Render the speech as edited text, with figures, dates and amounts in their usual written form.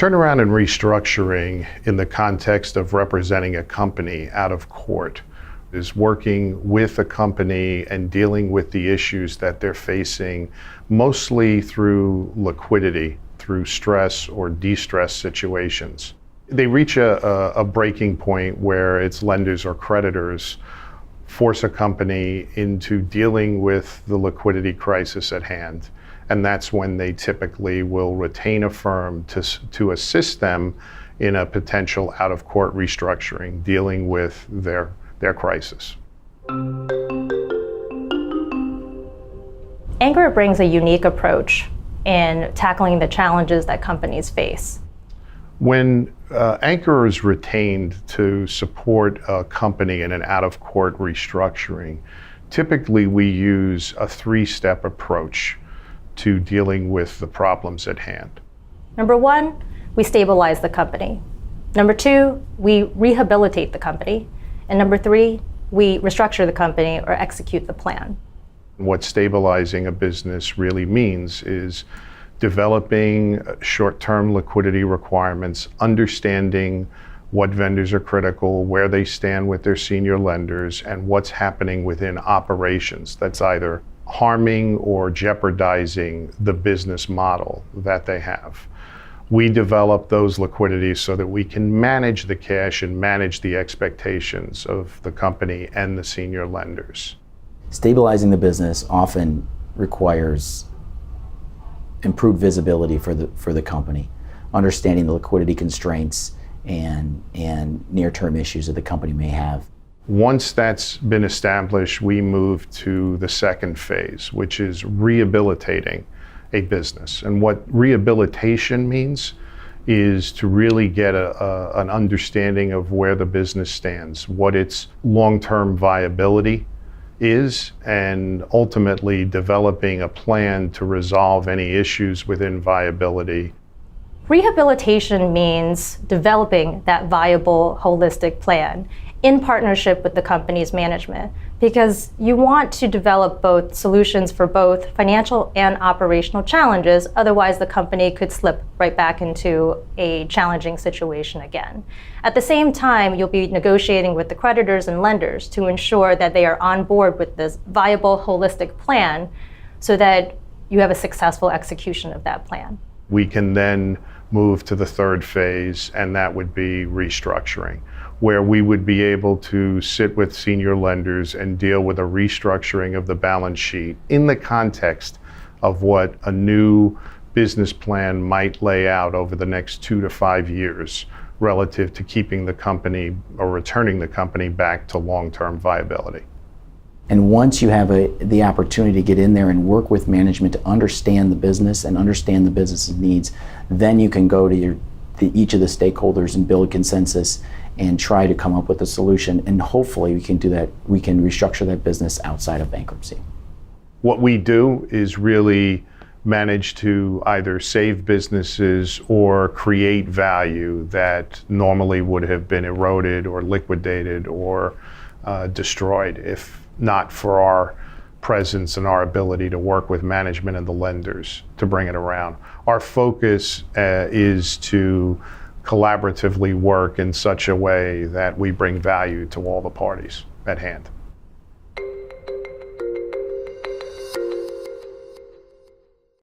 Turnaround and restructuring in the context of representing a company out of court is working with a company and dealing with the issues that they're facing, mostly through liquidity, through stress or de-stress situations. They reach a breaking point where its lenders or creditors force a company into dealing with the liquidity crisis at hand. And that's when they typically will retain a firm to assist them in a potential out-of-court restructuring, dealing with their crisis. Anchor brings a unique approach in tackling the challenges that companies face. When Anchor is retained to support a company in an out-of-court restructuring, typically we use a three-step approach to dealing with the problems at hand. Number one, we stabilize the company. Number two, we rehabilitate the company. And number three, we restructure the company or execute the plan. What stabilizing a business really means is developing short-term liquidity requirements, understanding what vendors are critical, where they stand with their senior lenders, and what's happening within operations that's either harming or jeopardizing the business model that they have. We develop those liquidities so that we can manage the cash and manage the expectations of the company and the senior lenders. Stabilizing the business often requires improved visibility for the company, understanding the liquidity constraints and near-term issues that the company may have. Once that's been established, we move to the second phase, which is rehabilitating a business. And what rehabilitation means is to really get an understanding of where the business stands, what its long-term viability is, and ultimately developing a plan to resolve any issues within viability. Rehabilitation means developing that viable, holistic plan in partnership with the company's management, because you want to develop both solutions for both financial and operational challenges. Otherwise, the company could slip right back into a challenging situation again. At the same time, you'll be negotiating with the creditors and lenders to ensure that they are on board with this viable, holistic plan so that you have a successful execution of that plan. We can then move to the third phase, and that would be restructuring, where we would be able to sit with senior lenders and deal with a restructuring of the balance sheet in the context of what a new business plan might lay out over the next 2 to 5 years relative to keeping the company or returning the company back to long-term viability. And once you have the opportunity to get in there and work with management to understand the business and understand the business's needs, then you can go to each of the stakeholders and build consensus and try to come up with a solution. And hopefully we can do that. We can restructure that business outside of bankruptcy. What we do is really manage to either save businesses or create value that normally would have been eroded or liquidated or destroyed if not for our presence and our ability to work with management and the lenders to bring it around. Our focus is to collaboratively work in such a way that we bring value to all the parties at hand.